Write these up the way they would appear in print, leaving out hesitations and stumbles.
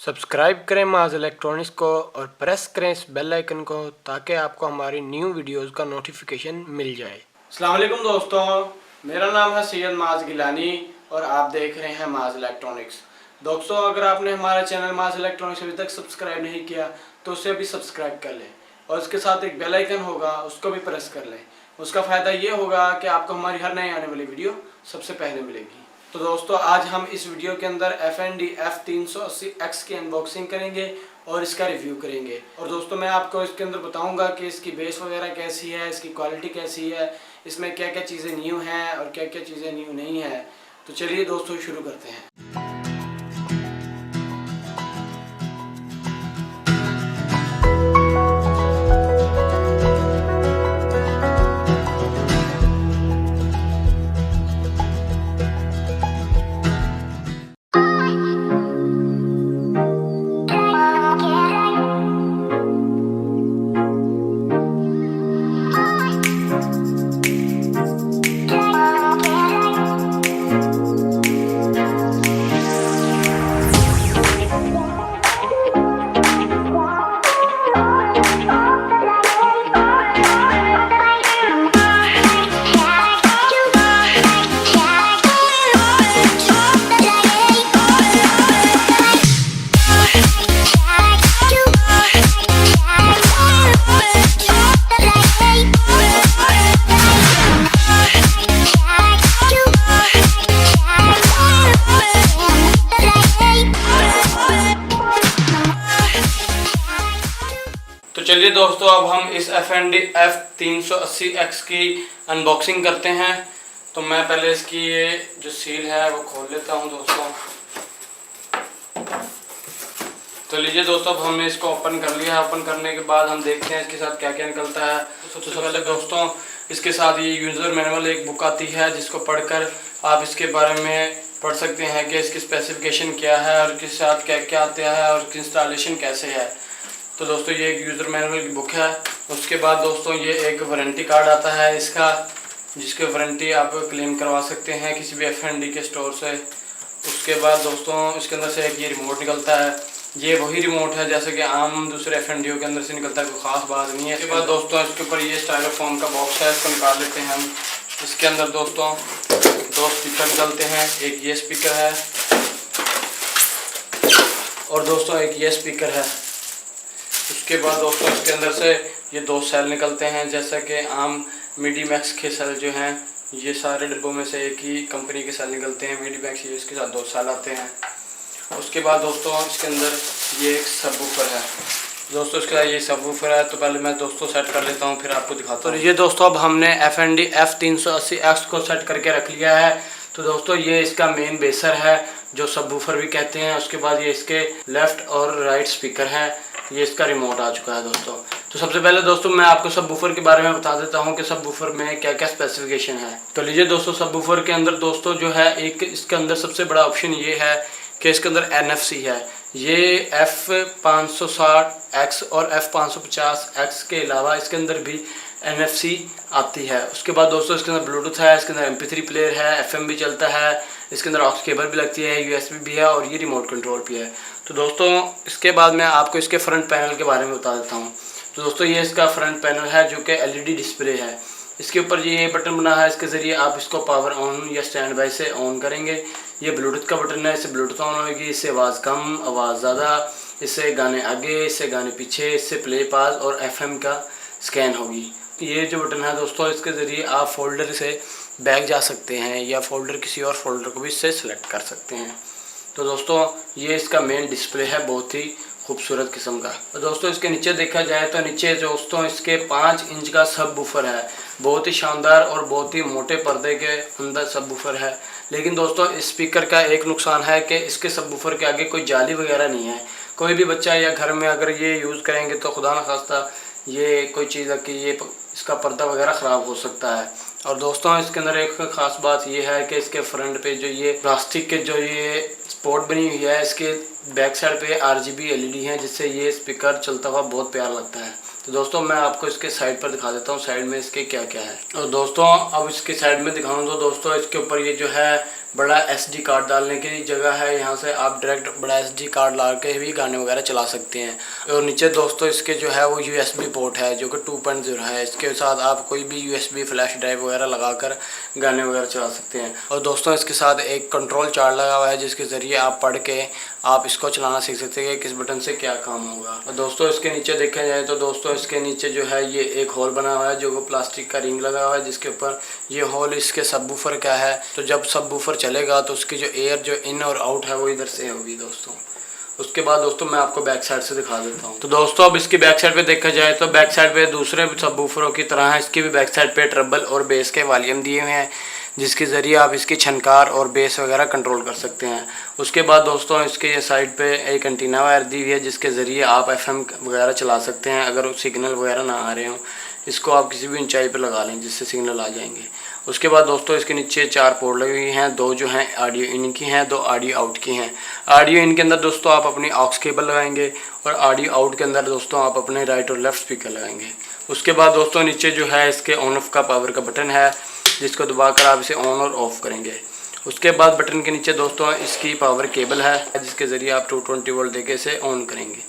Subscribe करें माज electronics को और प्रेस करें इस बेल आइकन को ताकि आपको हमारी न्यू वीडियोस का नोटिफिकेशन मिल जाए। अस्सलाम वालेकुम दोस्तों, मेरा नाम है सैयद माज गिलानी और आप देख रहे हैं माज इलेक्ट्रॉनिक्स। दोस्तों, अगर आपने हमारा चैनल माज इलेक्ट्रॉनिक्स अभी तक सब्सक्राइब नहीं किया तो उसे अभी सब्सक्राइब कर लें और उसके साथ एक बेल आइकन होगा, उसको भी प्रेस कर लें। उसका फ़ायदा ये होगा कि आपको हमारी हर नई आने वाली वीडियो सबसे पहले मिलेगी। तो दोस्तों, आज हम इस वीडियो के अंदर FND F380X की अनबॉक्सिंग करेंगे और इसका रिव्यू करेंगे। और दोस्तों, मैं आपको इसके अंदर बताऊंगा कि इसकी बेस वगैरह कैसी है, इसकी क्वालिटी कैसी है, इसमें क्या क्या चीज़ें न्यू हैं और क्या क्या चीज़ें न्यू नहीं है। तो चलिए दोस्तों, शुरू करते हैं। तो चलिए दोस्तों, अब हम इस FND F380X की अनबॉक्सिंग करते हैं। तो मैं पहले इसकी ये जो सील है वो खोल लेता हूं दोस्तों। तो लीजिए दोस्तों, अब हमने इसको ओपन कर लिया है। ओपन करने के बाद हम देखते हैं इसके साथ क्या क्या निकलता है। तो सबसे पहले दोस्तों, इसके साथ ये यूज़र मैनुअल एक बुक आती है जिसको पढ़कर आप इसके बारे में पढ़ सकते हैं कि इसकी स्पेसिफिकेशन क्या है और इसके साथ क्या क्या आता है और इसकी इंस्टॉलेशन कैसे है। तो दोस्तों, ये एक यूज़र मैनुअल की बुक है। उसके बाद दोस्तों, ये एक वारंटी कार्ड आता है इसका, जिसके वारंटी आप क्लेम करवा सकते हैं किसी भी FND के स्टोर से। उसके बाद दोस्तों, इसके अंदर से एक ये रिमोट निकलता है। ये वही रिमोट है जैसे कि आम दूसरे FND के अंदर से निकलता है, कोई ख़ास बात नहीं है। इसके बाद दोस्तों, इसके ऊपर ये स्टाइलोफोन का बॉक्स है, इसको निकाल लेते हैं हम। इसके अंदर दोस्तों 2 स्पीकर निकलते हैं, एक ये स्पीकर है और दोस्तों एक ये स्पीकर है। उसके बाद दोस्तों, इसके अंदर से ये 2 सेल निकलते हैं, जैसा कि आम मीडीमैक्स के सेल जो हैं, ये सारे डिब्बों में से एक ही कंपनी के सेल निकलते हैं मीडीमैक्स, ये इसके साथ 2 सेल आते हैं। उसके बाद दोस्तों, इसके अंदर ये एक सबवूफर है दोस्तों, इसका ये सबवूफर है। तो पहले मैं दोस्तों सेट कर लेता हूँ, फिर आपको दिखाता हूँ। तो ये दोस्तों, अब हमने FND F380X को सेट करके रख लिया है। तो दोस्तों, ये इसका मेन बेसर है जो सबवूफर भी कहते हैं। उसके बाद ये इसके लेफ़्ट और राइट स्पीकर हैं। ये इसका रिमोट आ चुका है दोस्तों। तो सबसे पहले दोस्तों, मैं आपको सबवूफर के बारे में बता देता हूँ कि सबवूफर में क्या क्या स्पेसिफिकेशन है। तो लीजिए दोस्तों, सबवूफर के अंदर दोस्तों जो है, एक इसके अंदर सबसे बड़ा ऑप्शन ये है कि इसके अंदर NFC है। ये F560X और F550X के अलावा इसके अंदर भी NFC आती है। उसके बाद दोस्तों, इसके अंदर ब्लूटूथ है, इसके अंदर MP3 प्लेयर है, FM भी चलता है, इसके अंदर ऑक्स केबल भी लगती है, USB भी है और ये रिमोट कंट्रोल भी है। तो दोस्तों, इसके बाद मैं आपको इसके फ्रंट पैनल के बारे में बता देता हूँ। तो दोस्तों, ये इसका फ्रंट पैनल है जो कि LED डिस्प्ले है। इसके ऊपर ये बटन बना है, इसके ज़रिए आप इसको पावर ऑन या स्टैंड बाई से ऑन करेंगे। ये ब्लूटूथ का बटन है, इससे ब्लूटूथ ऑन होगी, इससे आवाज़ कम, आवाज़ ज़्यादा, इससे गाने आगे, इससे गाने पीछे, इससे प्ले पास और FM का स्कैन होगी। ये जो बटन है दोस्तों, इसके ज़रिए आप फोल्डर से बैक जा सकते हैं या फोल्डर किसी और फोल्डर को भी इससे सिलेक्ट कर सकते हैं। तो दोस्तों, ये इसका मेन डिस्प्ले है, बहुत ही खूबसूरत किस्म का। तो दोस्तों, इसके नीचे देखा जाए तो नीचे दोस्तों इसके 5 इंच का सबवूफर है। बहुत ही शानदार और बहुत ही मोटे पर्दे के अंदर सबवूफर है। लेकिन दोस्तों, इस स्पीकर का एक नुकसान है कि इसके सबवूफर के आगे कोई जाली वगैरह नहीं है। कोई भी बच्चा या घर में अगर ये यूज़ करेंगे तो खुदा न खास्ता ये कोई चीज़ है कि ये इसका पर्दा वगैरह ख़राब हो सकता है। और दोस्तों, इसके अंदर एक ख़ास बात ये है कि इसके फ्रंट पे जो ये प्लास्टिक के जो ये स्पॉट बनी हुई है, इसके बैक साइड पे RGB LED हैं, जिससे ये स्पीकर चलता हुआ बहुत प्यारा लगता है। तो दोस्तों, मैं आपको इसके साइड पर दिखा देता हूँ, साइड में इसके क्या क्या है। और दोस्तों, अब इसके साइड में दिखाऊँ तो दोस्तों, इसके ऊपर ये जो है बड़ा SD कार्ड डालने की जगह है, यहाँ से आप डायरेक्ट बड़ा SD कार्ड ला के भी गाने वगैरह चला सकते हैं। और नीचे दोस्तों इसके जो है वो USB पोर्ट है जो कि 2.0 है। इसके साथ आप कोई भी USB फ्लैश ड्राइव वगैरह लगाकर गाने वगैरह चला सकते हैं। और दोस्तों इसके साथ एक कंट्रोल चार्ट लगा हुआ है जिसके ज़रिए आप पढ़ के आप इसको चलाना सीख सकते हैं कि किस बटन से क्या काम होगा। और दोस्तों इसके नीचे देखा जाए तो दोस्तों इसके नीचे जो है ये एक होल बना हुआ है जो प्लास्टिक का रिंग लगा हुआ है, जिसके ऊपर ये होल इसके सबवूफर का है। तो जब सबवूफर चलेगा तो उसकी जो एयर जो इन और आउट है वो इधर से होगी दोस्तों। उसके बाद दोस्तों मैं आपको बैक साइड से दिखा देता हूँ। तो दोस्तों अब इसकी बैक साइड पे देखा जाए तो बैक साइड पे दूसरे सबवूफरों की तरह है, इसकी भी बैक साइड पे ट्रबल और बेस के वॉल्यूम दिए हुए हैं जिसके ज़रिए आप इसकी छनकार और बेस वगैरह कंट्रोल कर सकते हैं। उसके बाद दोस्तों इसके ये साइड पे एक एंटीना वायर दी हुई है जिसके ज़रिए आप FM वगैरह चला सकते हैं अगर सिग्नल वगैरह ना आ रहे हों। इसको आप किसी भी ऊंचाई पर लगा लें जिससे सिग्नल आ जाएंगे। उसके बाद दोस्तों इसके नीचे 4 पोर्ट लगी हुई हैं, 2 जो हैं ऑडियो इन की हैं, 2 ऑडियो आउट की हैं। ऑडियो इन के अंदर दोस्तों आप अपनी ऑक्स केबल लगाएंगे और ऑडियो आउट के अंदर दोस्तों आप अपने राइट और लेफ़्ट स्पीकर लगाएंगे। उसके बाद दोस्तों नीचे जो है इसके ऑन ऑफ का पावर का बटन है जिसको दबाकर आप इसे ऑन और ऑफ़ करेंगे। उसके बाद बटन के नीचे दोस्तों इसकी पावर केबल है जिसके ज़रिए आप 220 वोल्ट देके इसे ऑन करेंगे।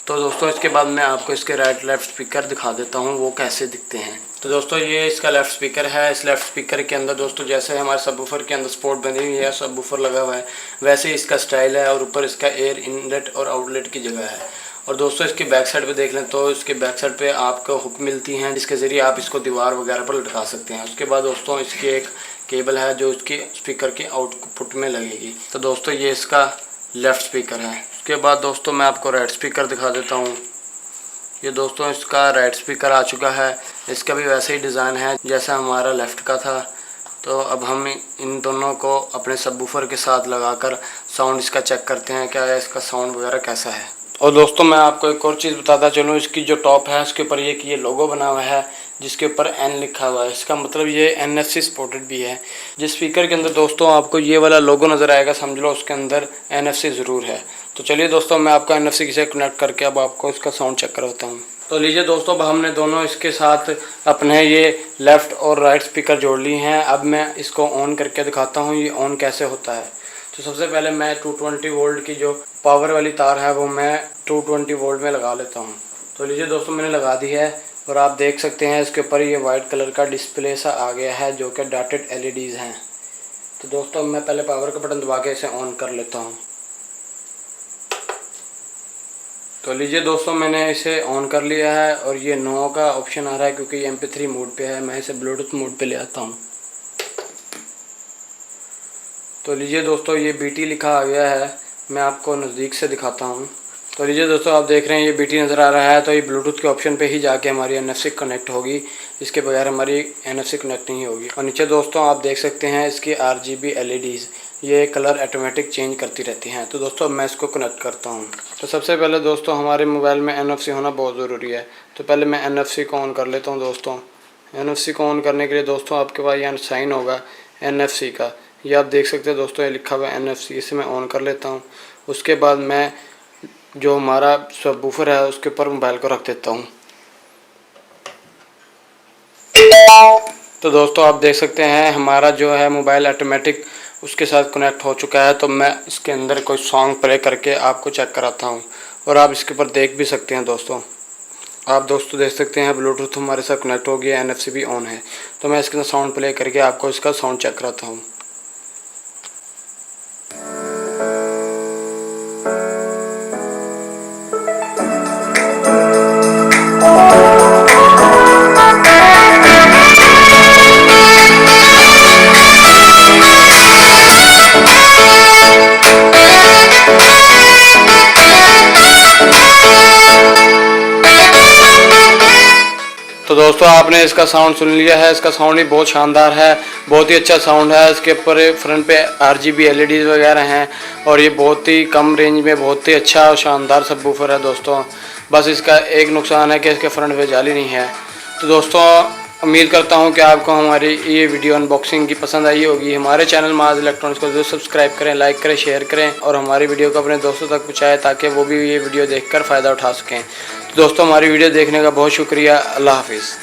तो दोस्तों इसके बाद मैं आपको इसके राइट लेफ़्ट स्पीकर दिखा देता हूँ वो कैसे दिखते हैं। तो दोस्तों ये इसका लेफ़्ट स्पीकर है। इस लेफ़्ट स्पीकर के अंदर दोस्तों जैसे हमारे सबवूफर के अंदर स्पोर्ट बनी हुई है, सबवूफर लगा हुआ है, वैसे ही इसका स्टाइल है और ऊपर इसका एयर इनलेट और आउटलेट की जगह है। और दोस्तों इसकी बैक साइड पे देख लें तो इसके बैक साइड पे आपको हुक मिलती हैं जिसके ज़रिए आप इसको दीवार वगैरह पर लटका सकते हैं। उसके बाद दोस्तों इसकी एक केबल है जो इसकी स्पीकर के आउटपुट में लगेगी। तो दोस्तों ये इसका लेफ़्ट स्पीकर है। उसके बाद दोस्तों मैं आपको राइट स्पीकर दिखा देता हूँ। ये दोस्तों इसका राइट स्पीकर आ चुका है। इसका भी वैसे ही डिज़ाइन है जैसा हमारा लेफ़्ट का था। तो अब हम इन दोनों को अपने सबवूफर के साथ लगाकर साउंड इसका चेक करते हैं क्या है इसका साउंड वगैरह कैसा है। और दोस्तों मैं आपको एक और चीज़ बताता चलूँ, इसकी जो टॉप है उसके ऊपर ये लोगो बना हुआ है जिसके ऊपर N लिखा हुआ है। इसका मतलब ये NFC सपोर्टेड भी है। जिस स्पीकर के अंदर दोस्तों आपको ये वाला लोगो नज़र आएगा समझ लो उसके अंदर NFC ज़रूर है। तो चलिए दोस्तों मैं आपका NFC से कनेक्ट करके अब आपको इसका साउंड चेक करवाता हूँ। तो लीजिए दोस्तों अब हमने दोनों इसके साथ अपने ये लेफ़्ट और राइट स्पीकर जोड़ लिए हैं। अब मैं इसको ऑन करके दिखाता हूँ ये ऑन कैसे होता है। तो सबसे पहले मैं 220 वोल्ट की जो पावर वाली तार है वो मैं 220 वोल्ट में लगा लेता हूँ। तो लीजिए दोस्तों मैंने लगा दी है और आप देख सकते हैं इसके ऊपर ये वाइट कलर का डिस्प्ले सा आ गया है जो कि डॉटेड LEDs हैं। तो दोस्तों मैं पहले पावर का बटन दबा के इसे ऑन कर लेता हूँ। तो लीजिए दोस्तों मैंने इसे ऑन कर लिया है और ये नो का ऑप्शन आ रहा है क्योंकि ये MP3 मोड पे है। मैं इसे ब्लूटूथ मोड पे ले आता हूँ। तो लीजिए दोस्तों ये BT लिखा आ गया है, मैं आपको नज़दीक से दिखाता हूँ। तो लीजिए दोस्तों आप देख रहे हैं ये BT नज़र आ रहा है। तो ये ब्लूटूथ के ऑप्शन पे ही जाके हमारी NFC कनेक्ट होगी, इसके बगैर हमारी NFC कनेक्ट नहीं होगी। और नीचे दोस्तों आप देख सकते हैं इसकी RGB LEDs ये कलर ऑटोमेटिक चेंज करती रहती हैं। तो दोस्तों मैं इसको कनेक्ट करता हूँ। तो सबसे पहले दोस्तों हमारे मोबाइल में NFC होना बहुत ज़रूरी है। तो पहले मैं NFC को ऑन कर लेता हूँ। दोस्तों NFC को ऑन करने के लिए दोस्तों आपके पास यहाँ साइन होगा NFC का, ये आप देख सकते हैं दोस्तों ये लिखा हुआ है NFC। इसे मैं ऑन कर लेता हूँ। उसके बाद मैं जो हमारा सबवूफर है उसके ऊपर मोबाइल को रख देता हूँ। तो दोस्तों आप देख सकते हैं हमारा जो है मोबाइल ऑटोमेटिक उसके साथ कनेक्ट हो चुका है। तो मैं इसके अंदर कोई सॉन्ग प्ले करके आपको चेक कराता हूँ और आप इसके ऊपर देख भी सकते हैं। दोस्तों आप दोस्तों देख सकते हैं ब्लूटूथ हमारे साथ कनेक्ट हो गया, NFC भी ऑन है। तो मैं इसके अंदर साउंड प्ले करके आपको इसका साउंड चेक कराता हूँ। तो दोस्तों आपने इसका साउंड सुन लिया है। इसका साउंड ही बहुत शानदार है, बहुत ही अच्छा साउंड है। इसके ऊपर फ्रंट पे RGB LEDs वगैरह हैं और ये बहुत ही कम रेंज में बहुत ही अच्छा और शानदार सबवूफर है। दोस्तों बस इसका एक नुकसान है कि इसके फ्रंट पे जाली नहीं है। तो दोस्तों उम्मीद करता हूँ कि आपको हमारी ये वीडियो अनबॉक्सिंग की पसंद आई होगी। हमारे चैनल माज इलेक्ट्रॉनिक्स को जरूर सब्सक्राइब करें, लाइक करें, शेयर करें और हमारी वीडियो को अपने दोस्तों तक पहुँचाएँ ताकि वो भी ये वीडियो देखकर फ़ायदा उठा सकें। तो दोस्तों हमारी वीडियो देखने का बहुत शुक्रिया। अल्लाह हाफिज़।